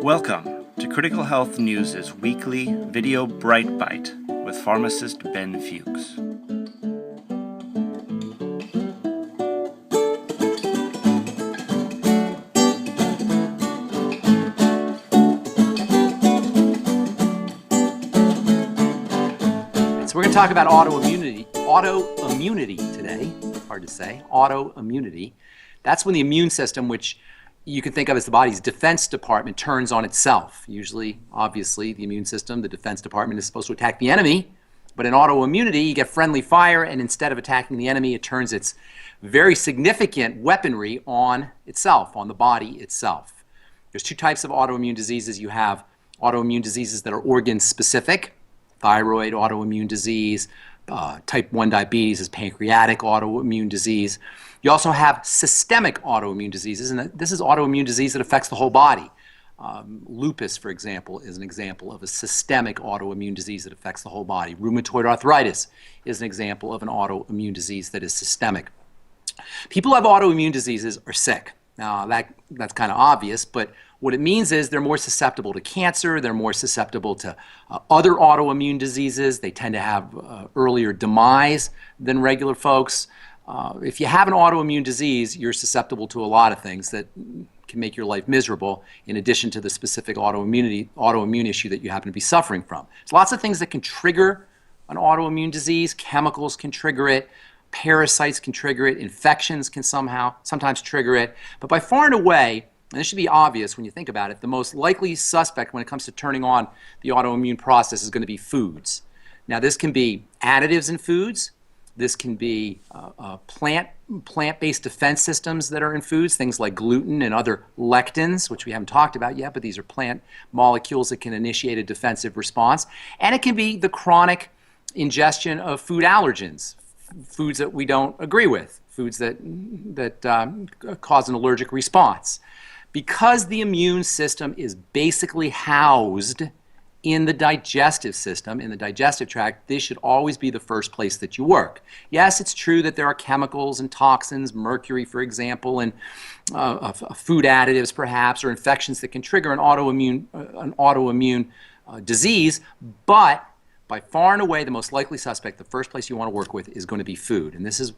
Welcome to Critical Health News' weekly video Bright Bite with pharmacist Ben Fuchs. So we're going to talk about autoimmunity today. Hard to say. Autoimmunity. That's when the immune system, which you can think of as the body's defense department, turns on itself. Usually, obviously, the immune system, the defense department, is supposed to attack the enemy. But in autoimmunity, you get friendly fire, and instead of attacking the enemy, it turns its very significant weaponry on itself, on the body itself. There's two types of autoimmune diseases. You have autoimmune diseases that are organ-specific, thyroid autoimmune disease, type 1 diabetes is pancreatic autoimmune disease. You also have systemic autoimmune diseases, and this is autoimmune disease that affects the whole body. Lupus, for example, is an example of a systemic autoimmune disease that affects the whole body. Rheumatoid arthritis is an example of an autoimmune disease that is systemic. People who have autoimmune diseases are sick. Now, that's kind of obvious, but what it means is they're more susceptible to cancer, they're more susceptible to other autoimmune diseases, they tend to have earlier demise than regular folks. If you have an autoimmune disease, you're susceptible to a lot of things that can make your life miserable, in addition to the specific autoimmune issue that you happen to be suffering from. There's lots of things that can trigger an autoimmune disease. Chemicals can trigger it. Parasites can trigger it. Infections can sometimes trigger it. But by far and away, and this should be obvious when you think about it, the most likely suspect when it comes to turning on the autoimmune process is going to be foods. Now, this can be additives in foods. This can be plant-based defense systems that are in foods, things like gluten and other lectins, which we haven't talked about yet, but these are plant molecules that can initiate a defensive response. And it can be the chronic ingestion of food allergens, foods that we don't agree with, foods that cause an allergic response. Because the immune system is basically housed in the digestive system, in the digestive tract, this should always be the first place that you work. Yes, it's true that there are chemicals and toxins, mercury, for example, and food additives perhaps, or infections that can trigger an autoimmune disease, but by far and away, the most likely suspect, the first place you want to work with is going to be food. And this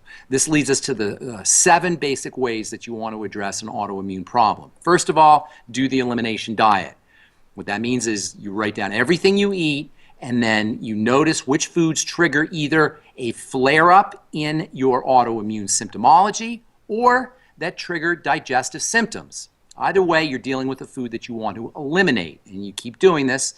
leads us to the 7 basic ways that you want to address an autoimmune problem. First of all, do the elimination diet. What that means is you write down everything you eat, and then you notice which foods trigger either a flare-up in your autoimmune symptomology or that trigger digestive symptoms. Either way, you're dealing with a food that you want to eliminate, and you keep doing this.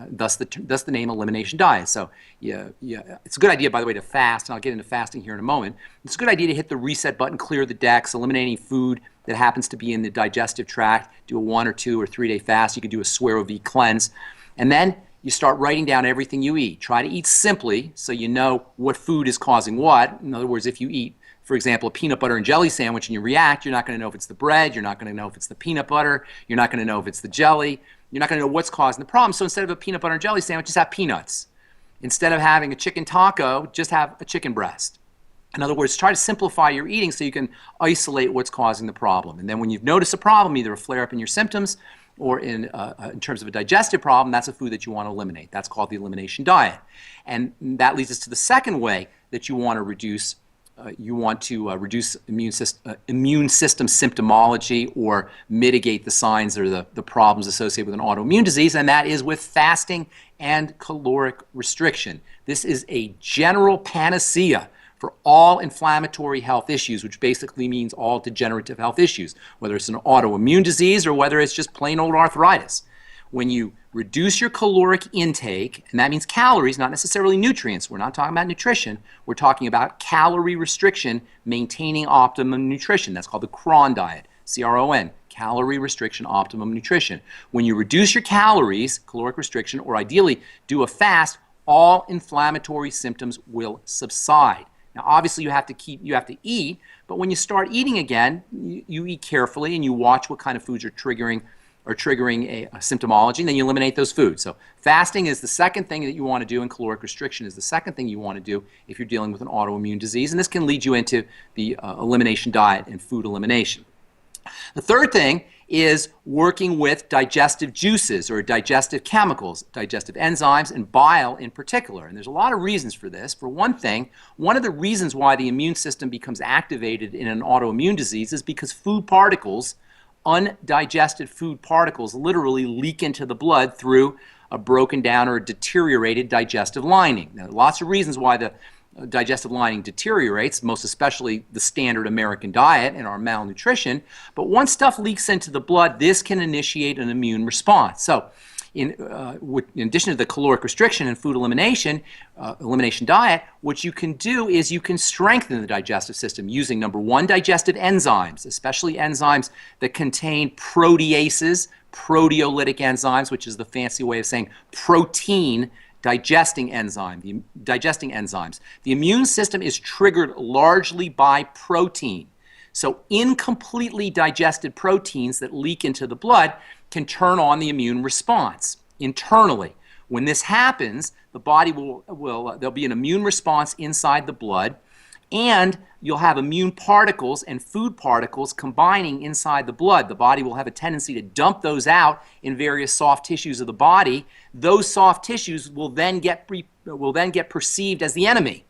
Thus the name elimination diet. So it's a good idea, by the way, to fast, and I'll get into fasting here in a moment. It's a good idea to hit the reset button, clear the decks, eliminating food that happens to be in the digestive tract. Do a 1 or 2 or 3 day fast. You could do a Swear V cleanse. And then you start writing down everything you eat. Try to eat simply so you know what food is causing what. In other words, if you eat, for example, a peanut butter and jelly sandwich and you react, you're not going to know if it's the bread, you're not going to know if it's the peanut butter, you're not going to know if it's the jelly. You're not going to know what's causing the problem. So instead of a peanut butter and jelly sandwich, just have peanuts. Instead of having a chicken taco, just have a chicken breast. In other words, try to simplify your eating so you can isolate what's causing the problem. And then when you've noticed a problem, either a flare-up in your symptoms or in terms of a digestive problem, that's a food that you want to eliminate. That's called the elimination diet. And that leads us to the second way that you want to reduce immune system symptomology or mitigate the signs or the problems associated with an autoimmune disease, and that is with fasting and caloric restriction. This is a general panacea for all inflammatory health issues, which basically means all degenerative health issues, whether it's an autoimmune disease or whether it's just plain old arthritis. When you reduce your caloric intake, and that means calories, not necessarily nutrients. We're not talking about nutrition. We're talking about calorie restriction, maintaining optimum nutrition. That's called the CRON diet, C-R-O-N, calorie restriction, optimum nutrition. When you reduce your calories, caloric restriction, or ideally do a fast, all inflammatory symptoms will subside. Now, obviously, you have to eat, but when you start eating again, you eat carefully and you watch what kind of foods are triggering a symptomology, and then you eliminate those foods. So fasting is the second thing that you want to do, and caloric restriction is the second thing you want to do if you're dealing with an autoimmune disease, and this can lead you into the elimination diet and food elimination. The third thing is working with digestive juices or digestive chemicals, digestive enzymes, and bile in particular. And there's a lot of reasons for this. For one thing, one of the reasons why the immune system becomes activated in an autoimmune disease is because food particles, undigested food particles, literally leak into the blood through a broken down or a deteriorated digestive lining. Now, lots of reasons why the digestive lining deteriorates, most especially the standard American diet and our malnutrition. But once stuff leaks into the blood, this can initiate an immune response. So in addition to the caloric restriction and food elimination diet, what you can do is you can strengthen the digestive system using, number one, digestive enzymes, especially enzymes that contain proteases, proteolytic enzymes, which is the fancy way of saying protein digesting enzymes. The immune system is triggered largely by protein. So incompletely digested proteins that leak into the blood can turn on the immune response internally. When this happens, the body there'll be an immune response inside the blood, and you'll have immune particles and food particles combining inside the blood. The body will have a tendency to dump those out in various soft tissues of the body. Those soft tissues will then get perceived as the enemy.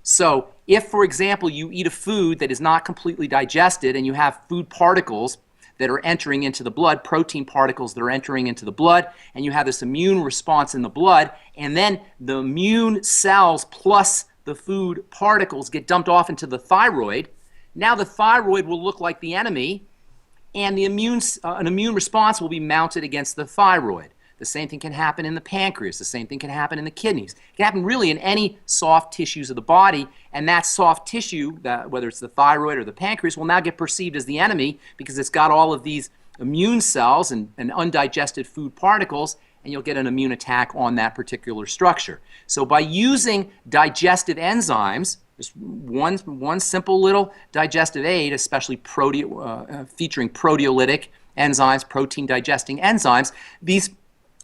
So if, for example, you eat a food that is not completely digested and you have food particles that are entering into the blood, protein particles that are entering into the blood, and you have this immune response in the blood, and then the immune cells plus the food particles get dumped off into the thyroid. Now the thyroid will look like the enemy, and an immune response will be mounted against the thyroid. The same thing can happen in the pancreas. The same thing can happen in the kidneys. It can happen really in any soft tissues of the body, and that soft tissue, whether it's the thyroid or the pancreas, will now get perceived as the enemy because it's got all of these immune cells and undigested food particles, and you'll get an immune attack on that particular structure. So by using digestive enzymes, just one simple little digestive aid, especially featuring proteolytic enzymes, protein digesting enzymes, these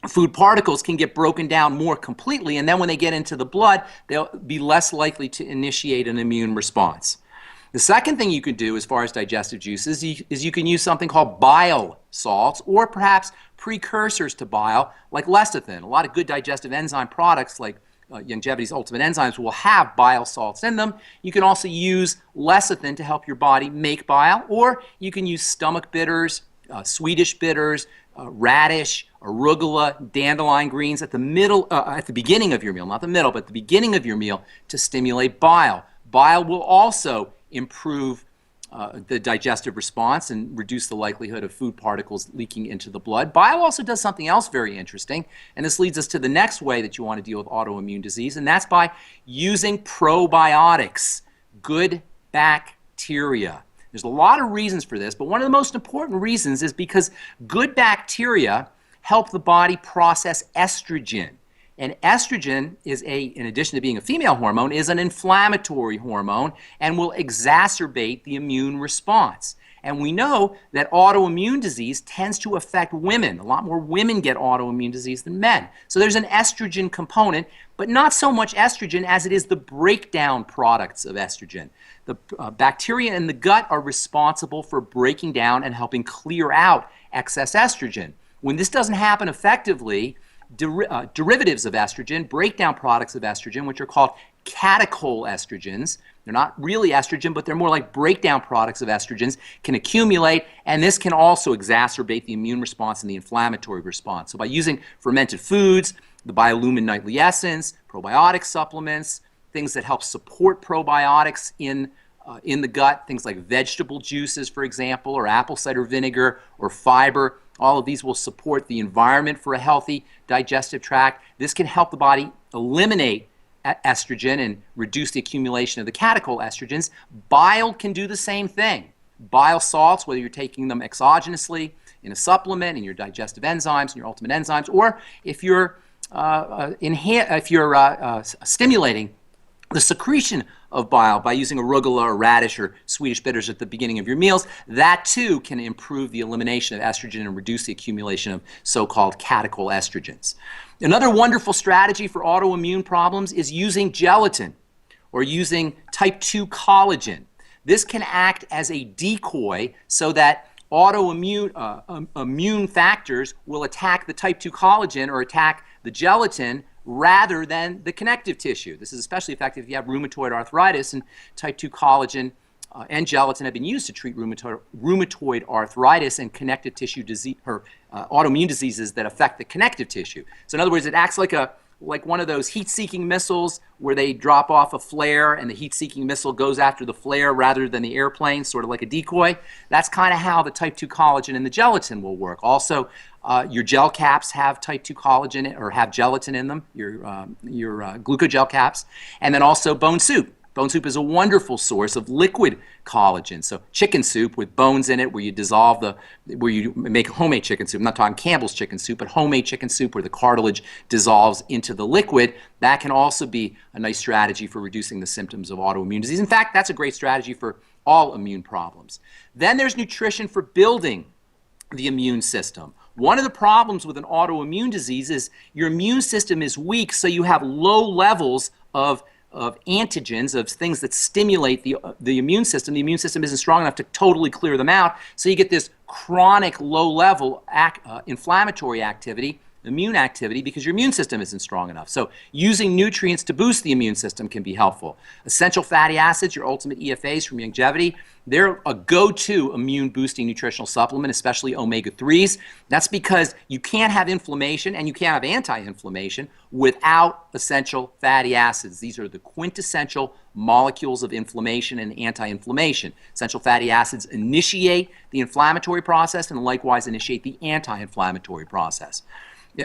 food particles can get broken down more completely, and then when they get into the blood, they'll be less likely to initiate an immune response. The second thing you can do as far as digestive juices is you can use something called bile salts, or perhaps precursors to bile like lecithin. A lot of good digestive enzyme products like Longevity's Ultimate Enzymes will have bile salts in them. You can also use lecithin to help your body make bile, or you can use stomach bitters, Swedish bitters, radish, arugula, dandelion greens at the beginning of your meal, not the middle, but the beginning of your meal to stimulate bile. Bile will also improve the digestive response and reduce the likelihood of food particles leaking into the blood. Bile also does something else very interesting, and this leads us to the next way that you want to deal with autoimmune disease, and that's by using probiotics, good bacteria. There's a lot of reasons for this, but one of the most important reasons is because good bacteria help the body process estrogen. And estrogen is in addition to being a female hormone, is an inflammatory hormone and will exacerbate the immune response. And we know that autoimmune disease tends to affect women. A lot more women get autoimmune disease than men. So there's an estrogen component, but not so much estrogen as it is the breakdown products of estrogen. The bacteria in the gut are responsible for breaking down and helping clear out excess estrogen. When this doesn't happen effectively, derivatives of estrogen, breakdown products of estrogen, which are called catechol-estrogens. They're not really estrogen, but they're more like breakdown products of estrogens, can accumulate, and this can also exacerbate the immune response and the inflammatory response. So by using fermented foods, the Biolumin Nightly Essence, probiotic supplements, things that help support probiotics in the gut, things like vegetable juices, for example, or apple cider vinegar, or fiber. All of these will support the environment for a healthy digestive tract. This can help the body eliminate estrogen and reduce the accumulation of the catechol estrogens. Bile can do the same thing. Bile salts, whether you're taking them exogenously in a supplement, in your digestive enzymes, in your ultimate enzymes, or if you're stimulating the secretion of bile by using arugula or radish or Swedish bitters at the beginning of your meals, that too can improve the elimination of estrogen and reduce the accumulation of so-called catechol estrogens. Another wonderful strategy for autoimmune problems is using gelatin or using type 2 collagen. This can act as a decoy so that immune factors will attack the type 2 collagen or attack the gelatin rather than the connective tissue. This is especially effective if you have rheumatoid arthritis, and type 2 collagen and gelatin have been used to treat rheumatoid arthritis and connective tissue disease, or autoimmune diseases that affect the connective tissue. So in other words, it acts like one of those heat-seeking missiles where they drop off a flare and the heat-seeking missile goes after the flare rather than the airplane, sort of like a decoy. That's kind of how the type 2 collagen and the gelatin will work. Also, your gel caps have type 2 collagen or have gelatin in them, your glucogel caps, and then also bone soup. Bone soup is a wonderful source of liquid collagen. So chicken soup with bones in it, where you make homemade chicken soup. I'm not talking Campbell's chicken soup, but homemade chicken soup where the cartilage dissolves into the liquid. That can also be a nice strategy for reducing the symptoms of autoimmune disease. In fact, that's a great strategy for all immune problems. Then there's nutrition for building the immune system. One of the problems with an autoimmune disease is your immune system is weak, so you have low levels of antigens, of things that stimulate the immune system. The immune system isn't strong enough to totally clear them out, so you get this chronic low-level inflammatory activity, immune activity, because your immune system isn't strong enough. So using nutrients to boost the immune system can be helpful. Essential fatty acids, your ultimate EFAs from longevity, they're a go-to immune-boosting nutritional supplement, especially omega-3s. That's because you can't have inflammation and you can't have anti-inflammation without essential fatty acids. These are the quintessential molecules of inflammation and anti-inflammation. Essential fatty acids initiate the inflammatory process and likewise initiate the anti-inflammatory process.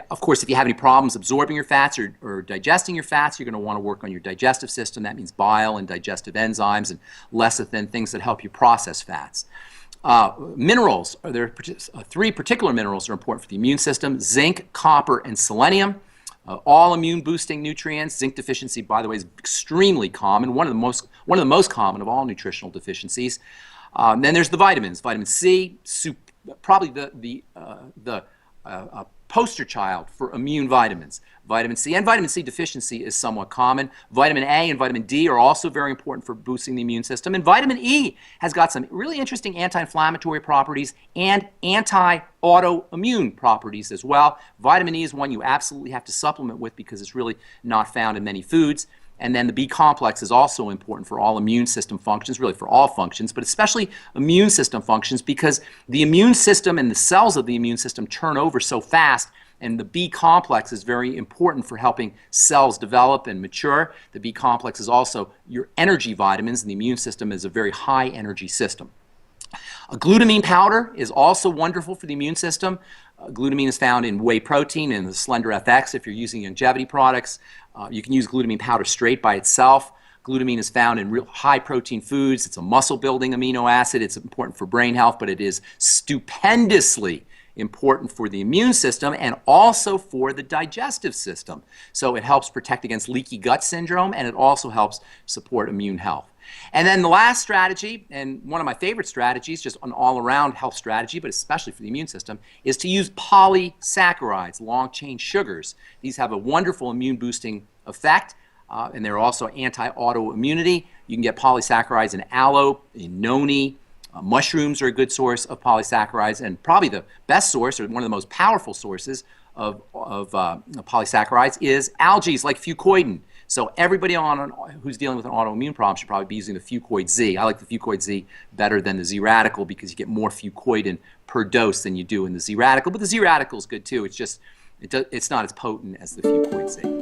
Of course, if you have any problems absorbing your fats or digesting your fats, you're going to want to work on your digestive system. That means bile and digestive enzymes and lecithin, things that help you process fats. Minerals, there are three particular minerals that are important for the immune system: zinc, copper, and selenium. All immune-boosting nutrients. Zinc deficiency, by the way, is extremely common, one of the most common of all nutritional deficiencies. Then there's the vitamins. Vitamin C, probably the poster child for immune vitamins. Vitamin C and vitamin C deficiency is somewhat common. Vitamin A and vitamin D are also very important for boosting the immune system. And vitamin E has got some really interesting anti-inflammatory properties and anti-autoimmune properties as well. Vitamin E is one you absolutely have to supplement with because it's really not found in many foods. And then the B complex is also important for all immune system functions, really for all functions, but especially immune system functions, because the immune system and the cells of the immune system turn over so fast, and the B complex is very important for helping cells develop and mature. The B complex is also your energy vitamins, and the immune system is a very high energy system. A glutamine powder is also wonderful for the immune system. Glutamine is found in whey protein and the Slender FX if you're using longevity products. You can use glutamine powder straight by itself. Glutamine is found in real high protein foods. It's a muscle building amino acid. It's important for brain health, but it is stupendously important for the immune system and also for the digestive system. So it helps protect against leaky gut syndrome, and it also helps support immune health. And then the last strategy, and one of my favorite strategies, just an all-around health strategy, but especially for the immune system, is to use polysaccharides, long-chain sugars. These have a wonderful immune-boosting effect, and they're also anti-autoimmunity. You can get polysaccharides in aloe, in noni. Mushrooms are a good source of polysaccharides, and probably the best source, or one of the most powerful sources of polysaccharides, is algae like fucoidan. So everybody who's dealing with an autoimmune problem should probably be using the Fucoid Z. I like the Fucoid Z better than the Z radical because you get more fucoidan per dose than you do in the Z radical. But the Z radical is good too. It's just it's not as potent as the Fucoid Z.